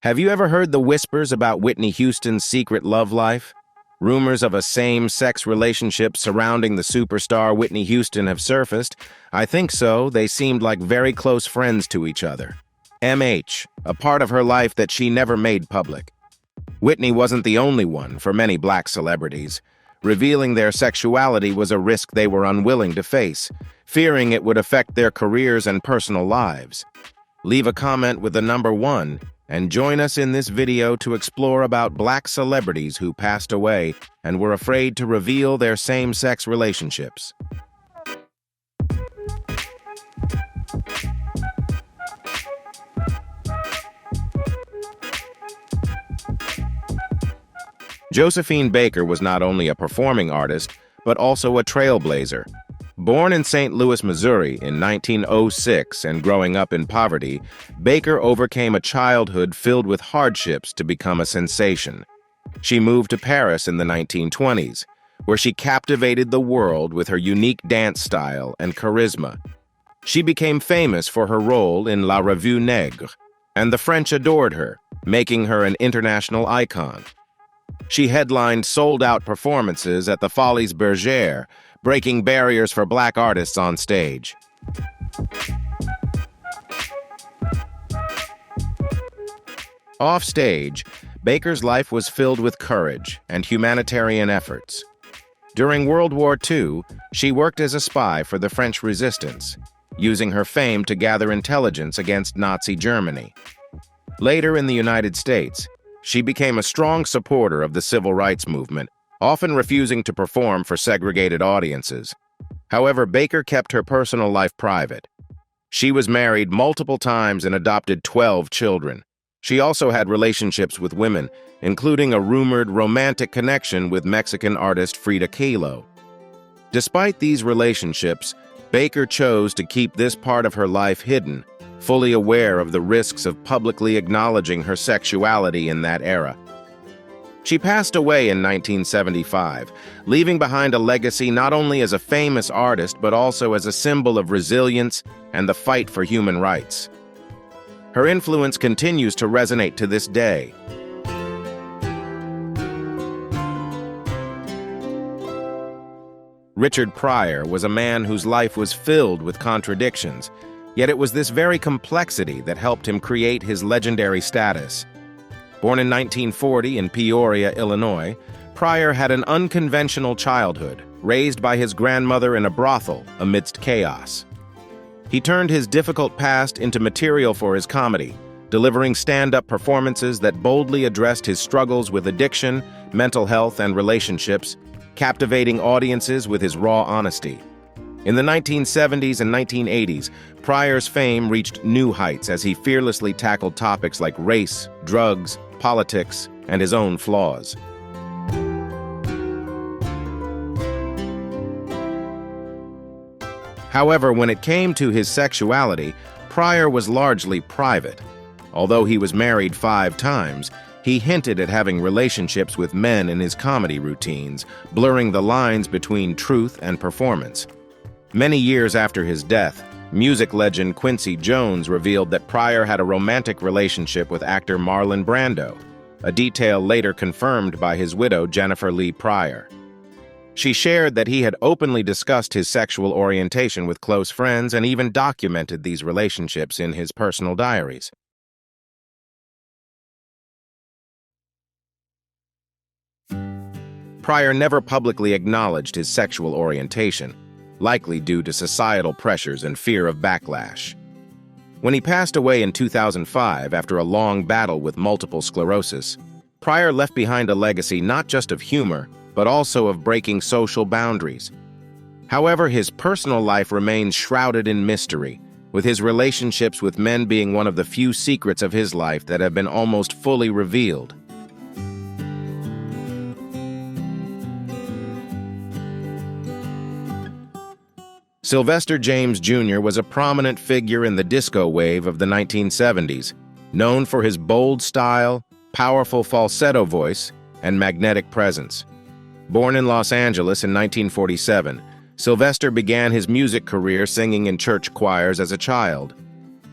Have you ever heard the whispers about Whitney Houston's secret love life? Rumors of a same-sex relationship surrounding the superstar Whitney Houston have surfaced. I think so. They seemed like very close friends to each other. MH, a part of her life that she never made public. Whitney wasn't the only one for many black celebrities. Revealing their sexuality was a risk they were unwilling to face, fearing it would affect their careers and personal lives. Leave a comment with the number 1 and join us in this video to explore about black celebrities who passed away and were afraid to reveal their same-sex relationships. Josephine Baker was not only a performing artist, but also a trailblazer. Born in St. Louis, Missouri in 1906 and growing up in poverty, Baker overcame a childhood filled with hardships to become a sensation. She moved to Paris in the 1920s, where she captivated the world with her unique dance style and charisma. She became famous for her role in La Revue Nègre, and the French adored her, making her an international icon. She headlined sold-out performances at the Folies Bergère, breaking barriers for black artists on stage. Off stage, Baker's life was filled with courage and humanitarian efforts. During World War II, she worked as a spy for the French resistance, using her fame to gather intelligence against Nazi Germany. Later in the United States, she became a strong supporter of the civil rights movement, often refusing to perform for segregated audiences. However, Baker kept her personal life private. She was married multiple times and adopted 12 children. She also had relationships with women, including a rumored romantic connection with Mexican artist Frida Kahlo. Despite these relationships, Baker chose to keep this part of her life hidden, fully aware of the risks of publicly acknowledging her sexuality in that era. She passed away in 1975, leaving behind a legacy not only as a famous artist but also as a symbol of resilience and the fight for human rights. Her influence continues to resonate to this day. Richard Pryor was a man whose life was filled with contradictions, yet it was this very complexity that helped him create his legendary status. Born in 1940 in Peoria, Illinois, Pryor had an unconventional childhood, raised by his grandmother in a brothel amidst chaos. He turned his difficult past into material for his comedy, delivering stand-up performances that boldly addressed his struggles with addiction, mental health, and relationships, captivating audiences with his raw honesty. In the 1970s and 1980s, Pryor's fame reached new heights as he fearlessly tackled topics like race, drugs, politics, and his own flaws. However, when it came to his sexuality, Pryor was largely private. Although he was married 5 times, he hinted at having relationships with men in his comedy routines, blurring the lines between truth and performance. Many years after his death, music legend Quincy Jones revealed that Pryor had a romantic relationship with actor Marlon Brando, a detail later confirmed by his widow Jennifer Lee Pryor. She shared that he had openly discussed his sexual orientation with close friends and even documented these relationships in his personal diaries. Pryor never publicly acknowledged his sexual orientation, likely due to societal pressures and fear of backlash. When he passed away in 2005 after a long battle with multiple sclerosis, Pryor left behind a legacy not just of humor, but also of breaking social boundaries. However, his personal life remains shrouded in mystery, with his relationships with men being one of the few secrets of his life that have been almost fully revealed. Sylvester James Jr. was a prominent figure in the disco wave of the 1970s, known for his bold style, powerful falsetto voice, and magnetic presence. Born in Los Angeles in 1947, Sylvester began his music career singing in church choirs as a child.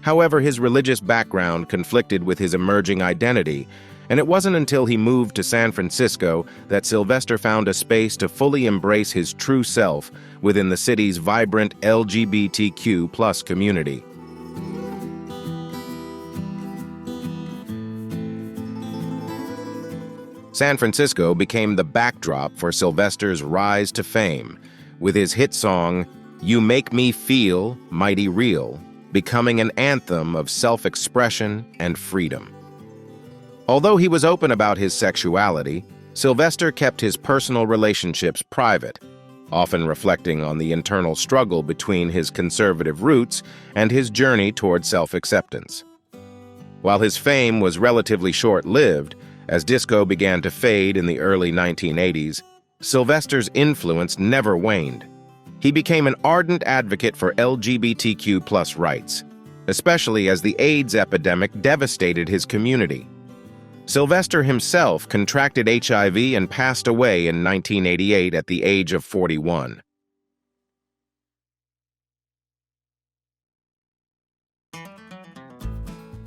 However, his religious background conflicted with his emerging identity, and it wasn't until he moved to San Francisco that Sylvester found a space to fully embrace his true self within the city's vibrant LGBTQ+ community. San Francisco became the backdrop for Sylvester's rise to fame, with his hit song, "You Make Me Feel Mighty Real," becoming an anthem of self-expression and freedom. Although he was open about his sexuality, Sylvester kept his personal relationships private, often reflecting on the internal struggle between his conservative roots and his journey toward self-acceptance. While his fame was relatively short-lived, as disco began to fade in the early 1980s, Sylvester's influence never waned. He became an ardent advocate for LGBTQ+ rights, especially as the AIDS epidemic devastated his community. Sylvester himself contracted HIV and passed away in 1988 at the age of 41.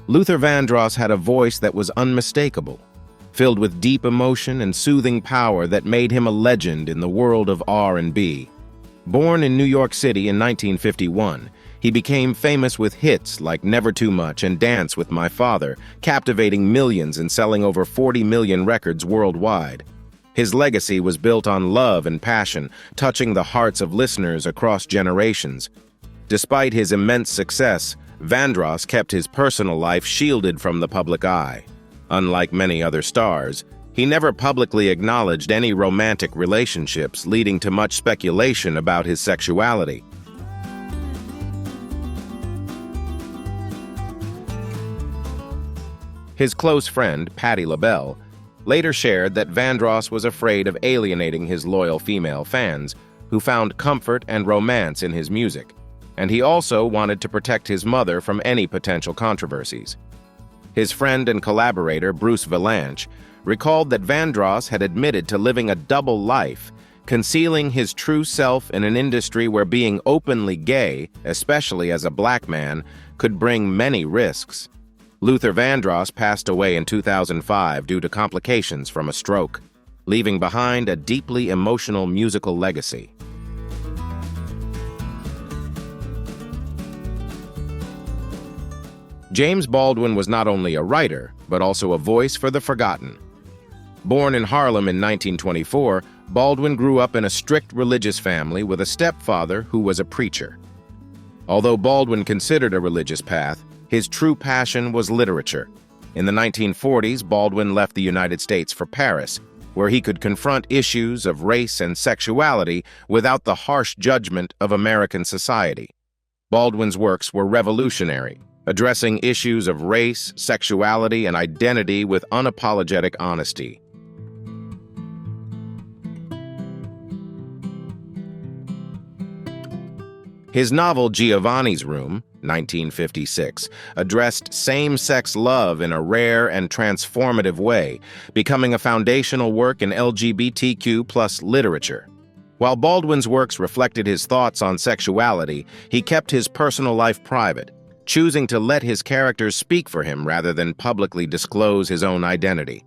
Luther Vandross had a voice that was unmistakable, filled with deep emotion and soothing power that made him a legend in the world of R&B. Born in New York City in 1951, he became famous with hits like Never Too Much and Dance with My Father, captivating millions and selling over 40 million records worldwide. His legacy was built on love and passion, touching the hearts of listeners across generations. Despite his immense success, Vandross kept his personal life shielded from the public eye. Unlike many other stars, he never publicly acknowledged any romantic relationships, leading to much speculation about his sexuality. His close friend, Patti LaBelle, later shared that Vandross was afraid of alienating his loyal female fans, who found comfort and romance in his music, and he also wanted to protect his mother from any potential controversies. His friend and collaborator, Bruce Vilanch, recalled that Vandross had admitted to living a double life, concealing his true self in an industry where being openly gay, especially as a black man, could bring many risks. Luther Vandross passed away in 2005 due to complications from a stroke, leaving behind a deeply emotional musical legacy. James Baldwin was not only a writer, but also a voice for the forgotten. Born in Harlem in 1924, Baldwin grew up in a strict religious family with a stepfather who was a preacher. Although Baldwin considered a religious path, his true passion was literature. In the 1940s, Baldwin left the United States for Paris, where he could confront issues of race and sexuality without the harsh judgment of American society. Baldwin's works were revolutionary, addressing issues of race, sexuality, and identity with unapologetic honesty. His novel Giovanni's Room, 1956, addressed same-sex love in a rare and transformative way, becoming a foundational work in LGBTQ+ literature. While Baldwin's works reflected his thoughts on sexuality, he kept his personal life private, choosing to let his characters speak for him rather than publicly disclose his own identity.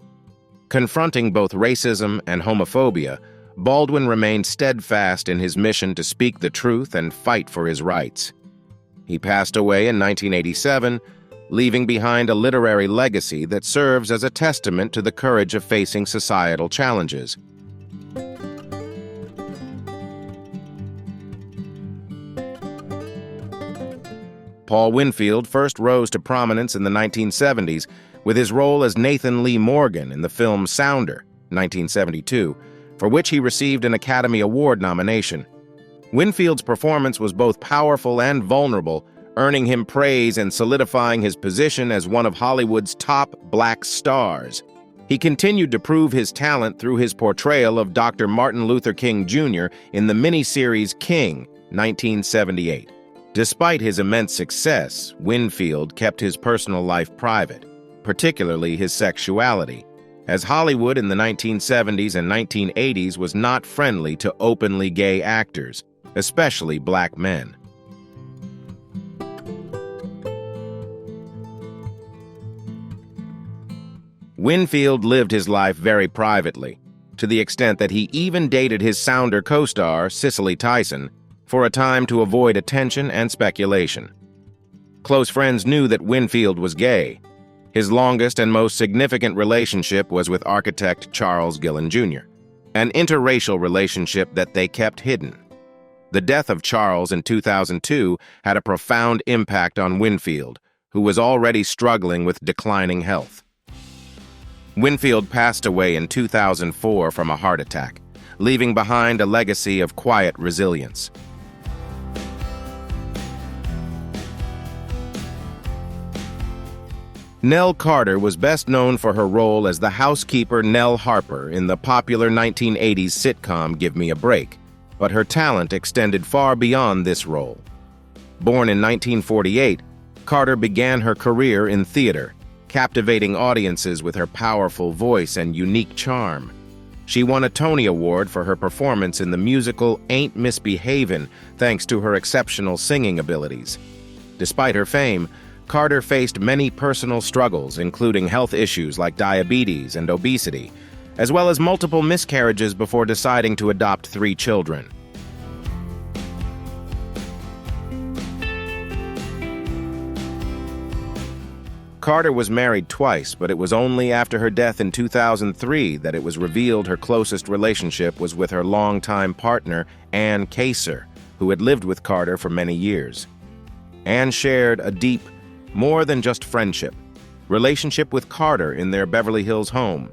Confronting both racism and homophobia, Baldwin remained steadfast in his mission to speak the truth and fight for his rights. He passed away in 1987, leaving behind a literary legacy that serves as a testament to the courage of facing societal challenges. Paul Winfield first rose to prominence in the 1970s with his role as Nathan Lee Morgan in the film Sounder, 1972, for which he received an Academy Award nomination. Winfield's performance was both powerful and vulnerable, earning him praise and solidifying his position as one of Hollywood's top black stars. He continued to prove his talent through his portrayal of Dr. Martin Luther King Jr. in the miniseries King, 1978. Despite his immense success, Winfield kept his personal life private, particularly his sexuality, as Hollywood in the 1970s and 1980s was not friendly to openly gay actors, especially black men. Winfield lived his life very privately, to the extent that he even dated his Sounder co-star, Cicely Tyson, for a time to avoid attention and speculation. Close friends knew that Winfield was gay. His longest and most significant relationship was with architect Charles Gillen Jr., an interracial relationship that they kept hidden. The death of Charles in 2002 had a profound impact on Winfield, who was already struggling with declining health. Winfield passed away in 2004 from a heart attack, leaving behind a legacy of quiet resilience. Nell Carter was best known for her role as the housekeeper Nell Harper in the popular 1980s sitcom Give Me a Break, but her talent extended far beyond this role. Born in 1948, Carter began her career in theater, captivating audiences with her powerful voice and unique charm. She won a Tony Award for her performance in the musical Ain't Misbehavin', thanks to her exceptional singing abilities. Despite her fame, Carter faced many personal struggles, including health issues like diabetes and obesity, as well as multiple miscarriages before deciding to adopt 3 children. Carter was married twice, but it was only after her death in 2003 that it was revealed her closest relationship was with her longtime partner, Ann Kaser, who had lived with Carter for many years. Ann shared a deep, more than just friendship, relationship with Carter in their Beverly Hills home.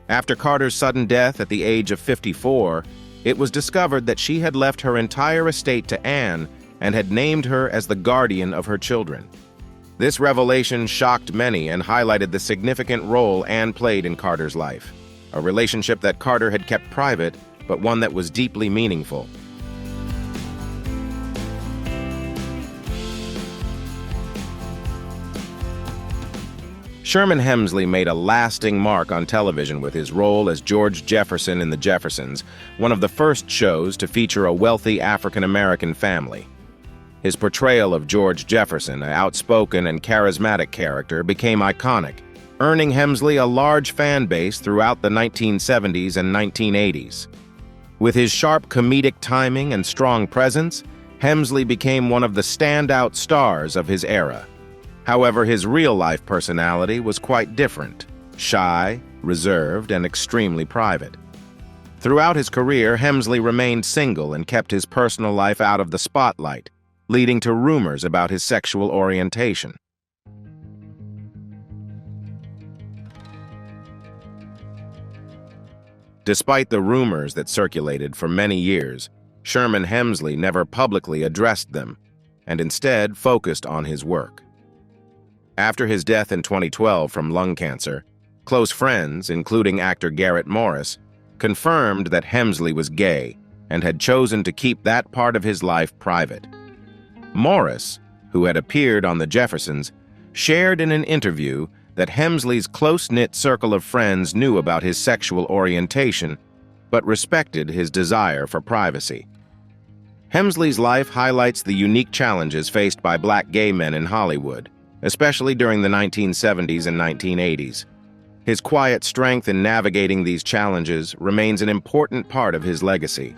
After Carter's sudden death at the age of 54, it was discovered that she had left her entire estate to Ann and had named her as the guardian of her children. This revelation shocked many and highlighted the significant role Ann played in Carter's life, a relationship that Carter had kept private, but one that was deeply meaningful. Sherman Hemsley made a lasting mark on television with his role as George Jefferson in The Jeffersons, one of the first shows to feature a wealthy African-American family. His portrayal of George Jefferson, an outspoken and charismatic character, became iconic, earning Hemsley a large fan base throughout the 1970s and 1980s. With his sharp comedic timing and strong presence, Hemsley became one of the standout stars of his era. However, his real-life personality was quite different, shy, reserved, and extremely private. Throughout his career, Hemsley remained single and kept his personal life out of the spotlight, leading to rumors about his sexual orientation. Despite the rumors that circulated for many years, Sherman Hemsley never publicly addressed them, and instead focused on his work. After his death in 2012 from lung cancer, close friends, including actor Garrett Morris, confirmed that Hemsley was gay and had chosen to keep that part of his life private. Morris, who had appeared on The Jeffersons, shared in an interview that Hemsley's close-knit circle of friends knew about his sexual orientation, but respected his desire for privacy. Hemsley's life highlights the unique challenges faced by black gay men in Hollywood, especially during the 1970s and 1980s. His quiet strength in navigating these challenges remains an important part of his legacy.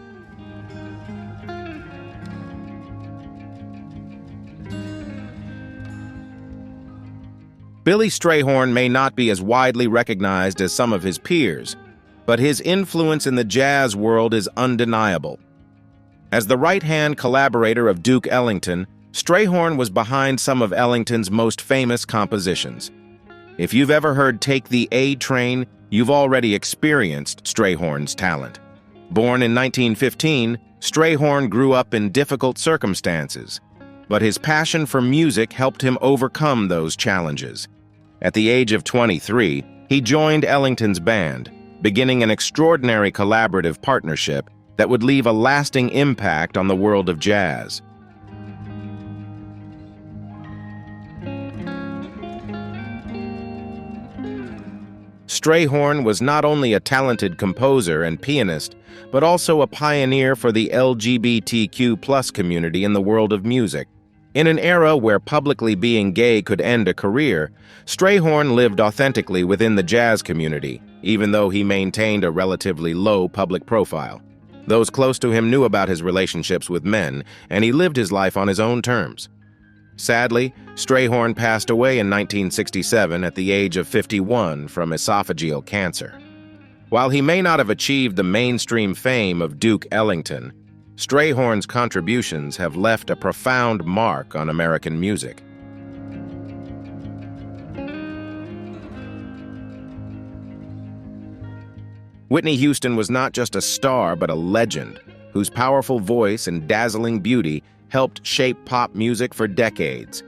Billy Strayhorn may not be as widely recognized as some of his peers, but his influence in the jazz world is undeniable. As the right-hand collaborator of Duke Ellington, Strayhorn was behind some of Ellington's most famous compositions. If you've ever heard Take the A Train, you've already experienced Strayhorn's talent. Born in 1915, Strayhorn grew up in difficult circumstances, but his passion for music helped him overcome those challenges. At the age of 23, he joined Ellington's band, beginning an extraordinary collaborative partnership that would leave a lasting impact on the world of jazz. Strayhorn was not only a talented composer and pianist, but also a pioneer for the LGBTQ+ community in the world of music. In an era where publicly being gay could end a career, Strayhorn lived authentically within the jazz community, even though he maintained a relatively low public profile. Those close to him knew about his relationships with men, and he lived his life on his own terms. Sadly, Strayhorn passed away in 1967 at the age of 51 from esophageal cancer. While he may not have achieved the mainstream fame of Duke Ellington, Strayhorn's contributions have left a profound mark on American music. Whitney Houston was not just a star but a legend, whose powerful voice and dazzling beauty helped shape pop music for decades.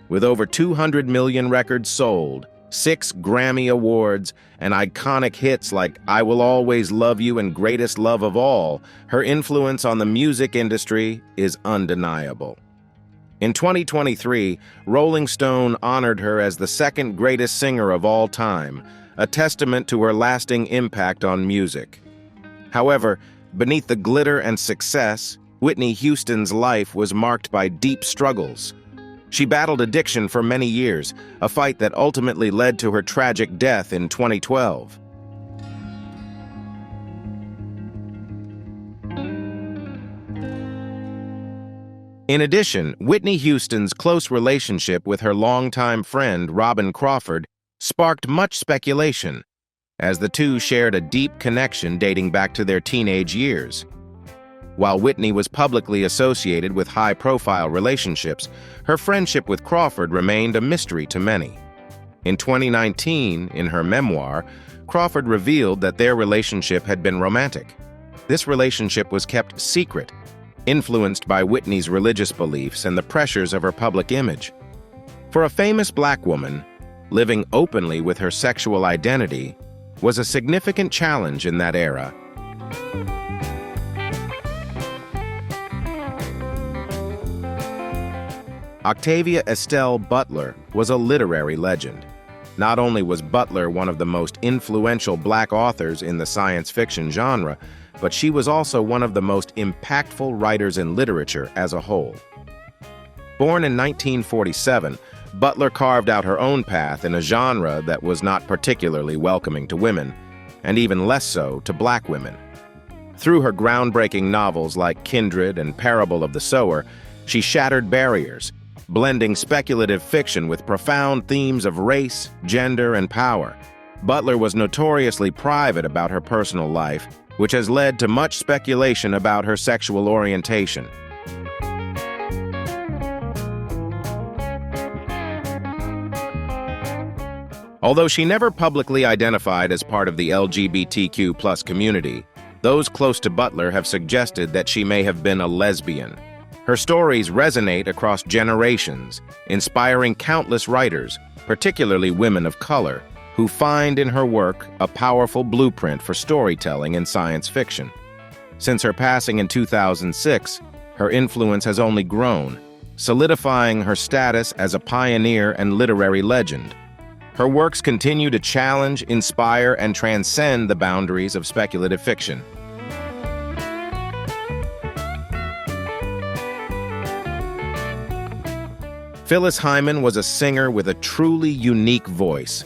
With over 200 million records sold, 6 Grammy Awards, and iconic hits like I Will Always Love You and Greatest Love of All, her influence on the music industry is undeniable. In 2023, Rolling Stone honored her as the second greatest singer of all time, a testament to her lasting impact on music. However, beneath the glitter and success, Whitney Houston's life was marked by deep struggles. She battled addiction for many years, a fight that ultimately led to her tragic death in 2012. In addition, Whitney Houston's close relationship with her longtime friend Robin Crawford sparked much speculation, as the two shared a deep connection dating back to their teenage years. While Whitney was publicly associated with high-profile relationships, her friendship with Crawford remained a mystery to many. In 2019, in her memoir, Crawford revealed that their relationship had been romantic. This relationship was kept secret, influenced by Whitney's religious beliefs and the pressures of her public image. For a famous Black woman, living openly with her sexual identity was a significant challenge in that era. Octavia Butler was a literary legend. Not only was Butler one of the most influential Black authors in the science fiction genre, but she was also one of the most impactful writers in literature as a whole. Born in 1947, Butler carved out her own path in a genre that was not particularly welcoming to women, and even less so to Black women. Through her groundbreaking novels like Kindred and Parable of the Sower, she shattered barriers, blending speculative fiction with profound themes of race, gender, and power. Butler was notoriously private about her personal life, which has led to much speculation about her sexual orientation. Although she never publicly identified as part of the LGBTQ+ community, those close to Butler have suggested that she may have been a lesbian. Her stories resonate across generations, inspiring countless writers, particularly women of color, who find in her work a powerful blueprint for storytelling in science fiction. Since her passing in 2006, her influence has only grown, solidifying her status as a pioneer and literary legend. Her works continue to challenge, inspire, and transcend the boundaries of speculative fiction. Phyllis Hyman was a singer with a truly unique voice.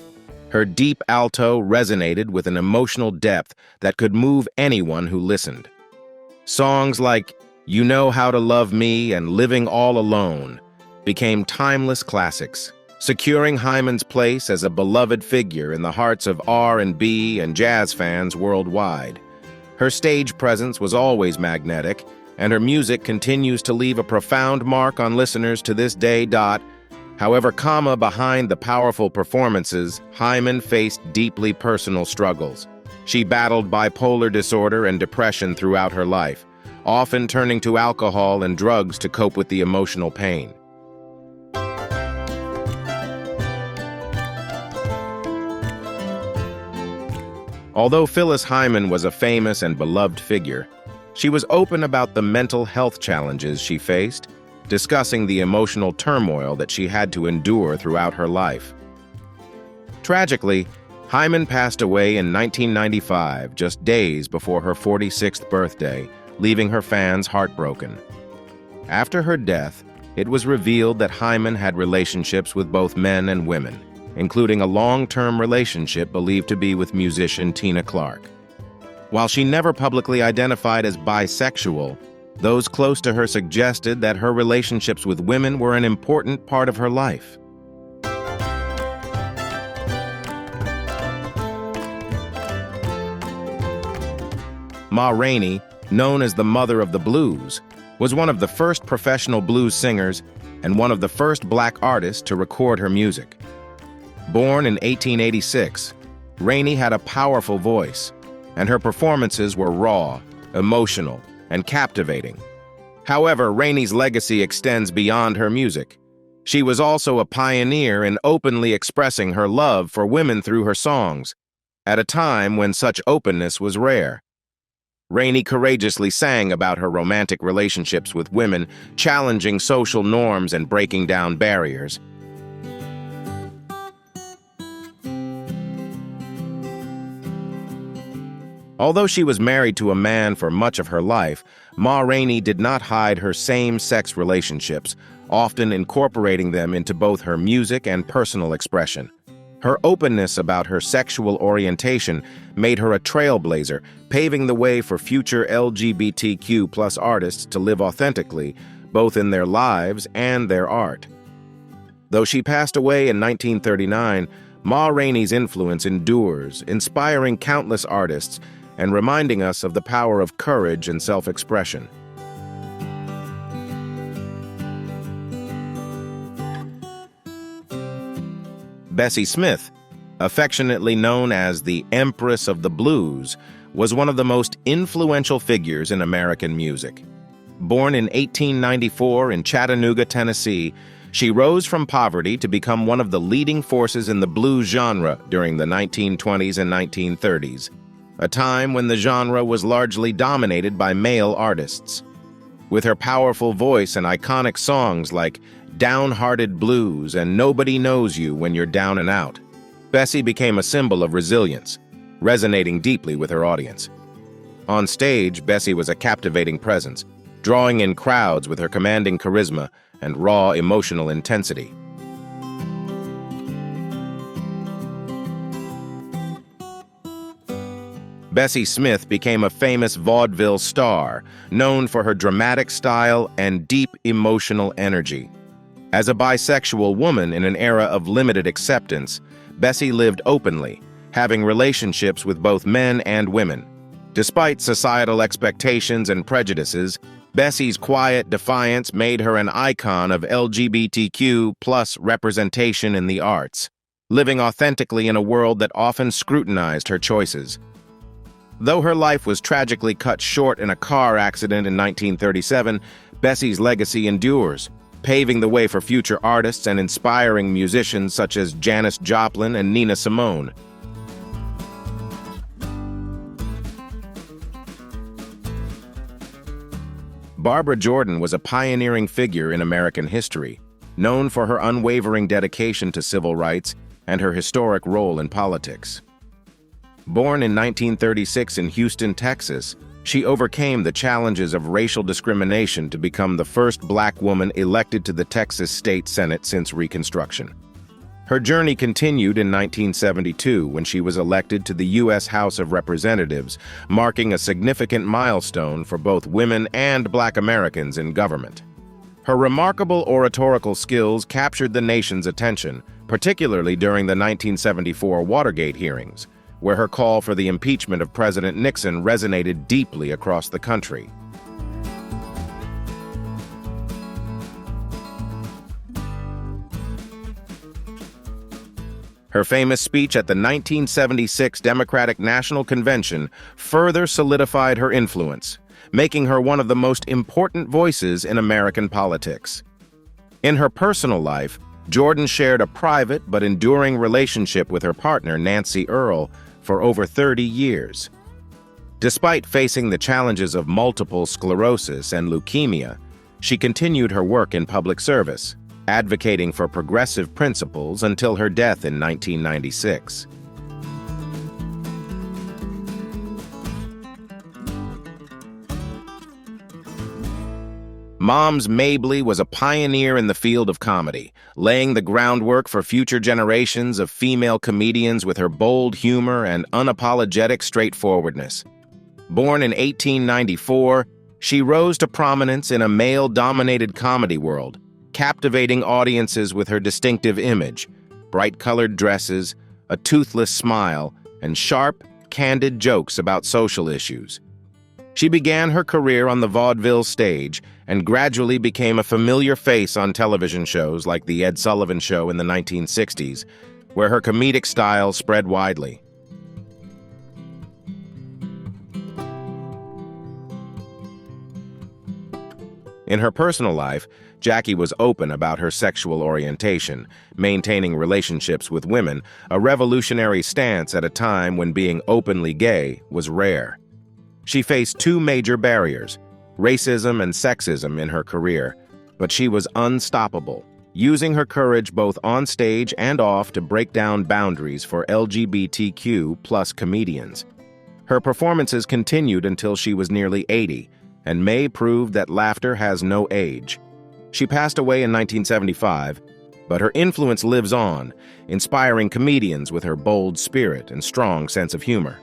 Her deep alto resonated with an emotional depth that could move anyone who listened. Songs like You Know How to Love Me and Living All Alone became timeless classics, securing Hyman's place as a beloved figure in the hearts of R&B and jazz fans worldwide. Her stage presence was always magnetic, and her music continues to leave a profound mark on listeners to this day. However, behind the powerful performances, Hyman faced deeply personal struggles. She battled bipolar disorder and depression throughout her life, often turning to alcohol and drugs to cope with the emotional pain. Although Phyllis Hyman was a famous and beloved figure, she was open about the mental health challenges she faced, discussing the emotional turmoil that she had to endure throughout her life. Tragically, Hyman passed away in 1995, just days before her 46th birthday, leaving her fans heartbroken. After her death, it was revealed that Hyman had relationships with both men and women, including a long-term relationship believed to be with musician Tina Clark. While she never publicly identified as bisexual, those close to her suggested that her relationships with women were an important part of her life. Ma Rainey, known as the Mother of the Blues, was one of the first professional blues singers and one of the first black artists to record her music. Born in 1886, Rainey had a powerful voice, and her performances were raw, emotional, and captivating. However, Rainey's legacy extends beyond her music. She was also a pioneer in openly expressing her love for women through her songs, at a time when such openness was rare. Rainey courageously sang about her romantic relationships with women, challenging social norms and breaking down barriers. Although she was married to a man for much of her life, Ma Rainey did not hide her same-sex relationships, often incorporating them into both her music and personal expression. Her openness about her sexual orientation made her a trailblazer, paving the way for future LGBTQ+ artists to live authentically, both in their lives and their art. Though she passed away in 1939, Ma Rainey's influence endures, inspiring countless artists and reminding us of the power of courage and self-expression. Bessie Smith, affectionately known as the Empress of the Blues, was one of the most influential figures in American music. Born in 1894 in Chattanooga, Tennessee, she rose from poverty to become one of the leading forces in the blues genre during the 1920s and 1930s, a time when the genre was largely dominated by male artists. With her powerful voice and iconic songs like Downhearted Blues and Nobody Knows You When You're Down and Out, Bessie became a symbol of resilience, resonating deeply with her audience. On stage, Bessie was a captivating presence, drawing in crowds with her commanding charisma and raw emotional intensity. Bessie Smith became a famous vaudeville star, known for her dramatic style and deep emotional energy. As a bisexual woman in an era of limited acceptance, Bessie lived openly, having relationships with both men and women. Despite societal expectations and prejudices, Bessie's quiet defiance made her an icon of LGBTQ+ representation in the arts, living authentically in a world that often scrutinized her choices. Though her life was tragically cut short in a car accident in 1937, Bessie's legacy endures, paving the way for future artists and inspiring musicians such as Janis Joplin and Nina Simone. Barbara Jordan was a pioneering figure in American history, known for her unwavering dedication to civil rights and her historic role in politics. Born in 1936 in Houston, Texas, she overcame the challenges of racial discrimination to become the first black woman elected to the Texas State Senate since Reconstruction. Her journey continued in 1972 when she was elected to the U.S. House of Representatives, marking a significant milestone for both women and black Americans in government. Her remarkable oratorical skills captured the nation's attention, particularly during the 1974 Watergate hearings, where her call for the impeachment of President Nixon resonated deeply across the country. Her famous speech at the 1976 Democratic National Convention further solidified her influence, making her one of the most important voices in American politics. In her personal life, Jordan shared a private but enduring relationship with her partner, Nancy Earl, for over 30 years. Despite facing the challenges of multiple sclerosis and leukemia, she continued her work in public service, advocating for progressive principles until her death in 1996. Moms Mabley was a pioneer in the field of comedy, laying the groundwork for future generations of female comedians with her bold humor and unapologetic straightforwardness. Born in 1894, she rose to prominence in a male-dominated comedy world, captivating audiences with her distinctive image, bright-colored dresses, a toothless smile, and sharp, candid jokes about social issues. She began her career on the vaudeville stage and gradually became a familiar face on television shows like The Ed Sullivan Show in the 1960s, where her comedic style spread widely. In her personal life, Jackie was open about her sexual orientation, maintaining relationships with women, a revolutionary stance at a time when being openly gay was rare. She faced two major barriers, racism and sexism, in her career, but she was unstoppable, using her courage both on stage and off to break down boundaries for LGBTQ+ comedians. Her performances continued until she was nearly 80, and May proved that laughter has no age. She passed away in 1975, but her influence lives on, inspiring comedians with her bold spirit and strong sense of humor.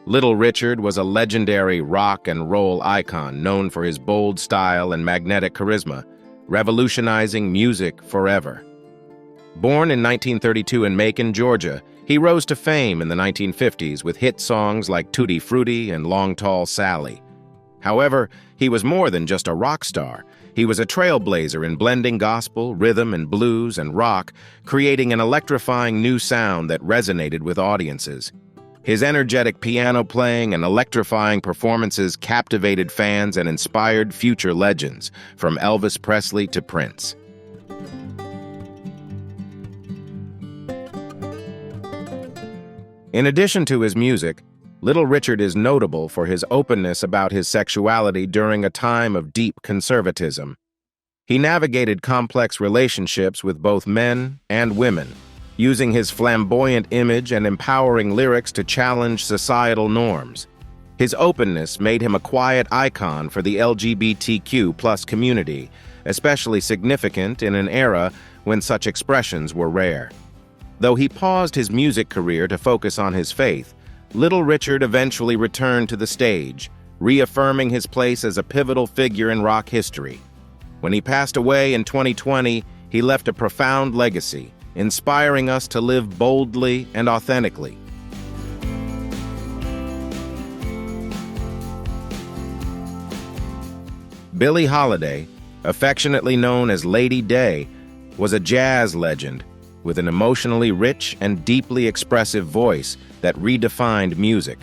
Little Richard was a legendary rock and roll icon known for his bold style and magnetic charisma, revolutionizing music forever. Born in 1932 in Macon, Georgia, he rose to fame in the 1950s with hit songs like Tutti Frutti and Long Tall Sally. However, he was more than just a rock star. He was a trailblazer in blending gospel, rhythm and blues and rock, creating an electrifying new sound that resonated with audiences. His energetic piano playing and electrifying performances captivated fans and inspired future legends, from Elvis Presley to Prince. In addition to his music, Little Richard is notable for his openness about his sexuality during a time of deep conservatism. He navigated complex relationships with both men and women, using his flamboyant image and empowering lyrics to challenge societal norms. His openness made him a quiet icon for the LGBTQ+ community, especially significant in an era when such expressions were rare. Though he paused his music career to focus on his faith, Little Richard eventually returned to the stage, reaffirming his place as a pivotal figure in rock history. When he passed away in 2020, he left a profound legacy, inspiring us to live boldly and authentically. Billie Holiday, affectionately known as Lady Day, was a jazz legend with an emotionally rich and deeply expressive voice that redefined music.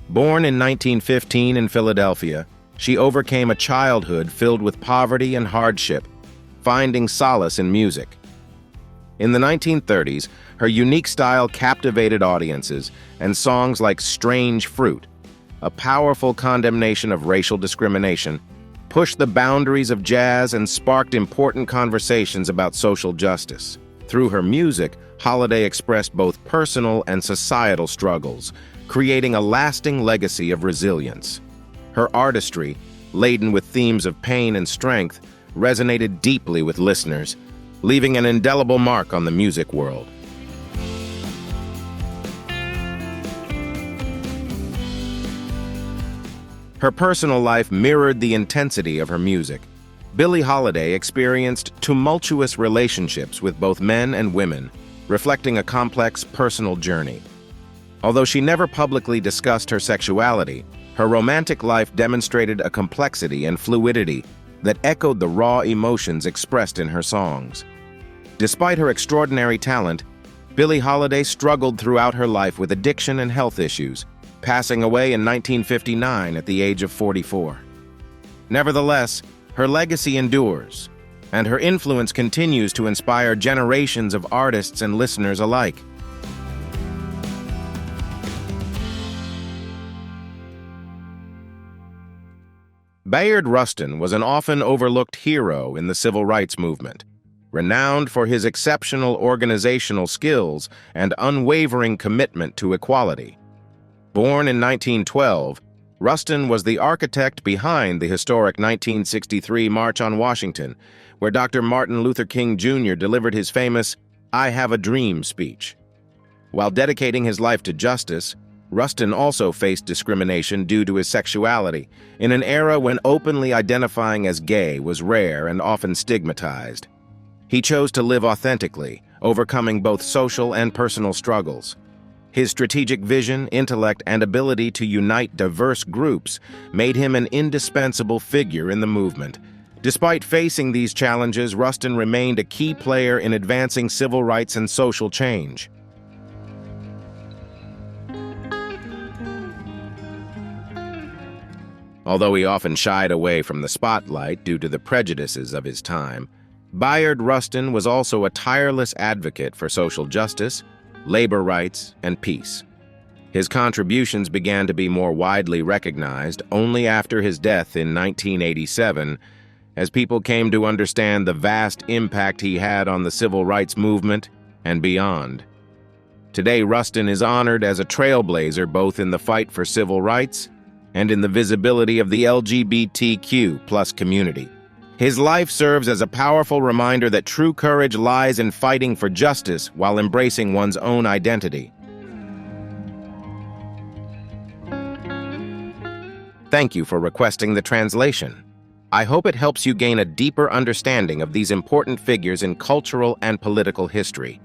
Born in 1915 in Philadelphia, she overcame a childhood filled with poverty and hardship, finding solace in music. In the 1930s, her unique style captivated audiences, and songs like Strange Fruit, a powerful condemnation of racial discrimination, pushed the boundaries of jazz and sparked important conversations about social justice. Through her music, Holiday expressed both personal and societal struggles, creating a lasting legacy of resilience. Her artistry, laden with themes of pain and strength, resonated deeply with listeners, leaving an indelible mark on the music world. Her personal life mirrored the intensity of her music. Billie Holiday experienced tumultuous relationships with both men and women, reflecting a complex personal journey. Although she never publicly discussed her sexuality, her romantic life demonstrated a complexity and fluidity that echoed the raw emotions expressed in her songs. Despite her extraordinary talent, Billie Holiday struggled throughout her life with addiction and health issues, passing away in 1959 at the age of 44. Nevertheless, her legacy endures, and her influence continues to inspire generations of artists and listeners alike. Bayard Rustin was an often overlooked hero in the civil rights movement. renowned for his exceptional organizational skills and unwavering commitment to equality. Born in 1912, Rustin was the architect behind the historic 1963 March on Washington, where Dr. Martin Luther King Jr. delivered his famous "I Have a Dream" speech. While dedicating his life to justice, Rustin also faced discrimination due to his sexuality, in an era when openly identifying as gay was rare and often stigmatized. He chose to live authentically, overcoming both social and personal struggles. His strategic vision, intellect, and ability to unite diverse groups made him an indispensable figure in the movement. Despite facing these challenges, Rustin remained a key player in advancing civil rights and social change. Although he often shied away from the spotlight due to the prejudices of his time, Bayard Rustin was also a tireless advocate for social justice, labor rights, and peace. His contributions began to be more widely recognized only after his death in 1987, as people came to understand the vast impact he had on the civil rights movement and beyond. Today, Rustin is honored as a trailblazer both in the fight for civil rights and in the visibility of the LGBTQ+ community. His life serves as a powerful reminder that true courage lies in fighting for justice while embracing one's own identity. Thank you for requesting the translation. I hope it helps you gain a deeper understanding of these important figures in cultural and political history.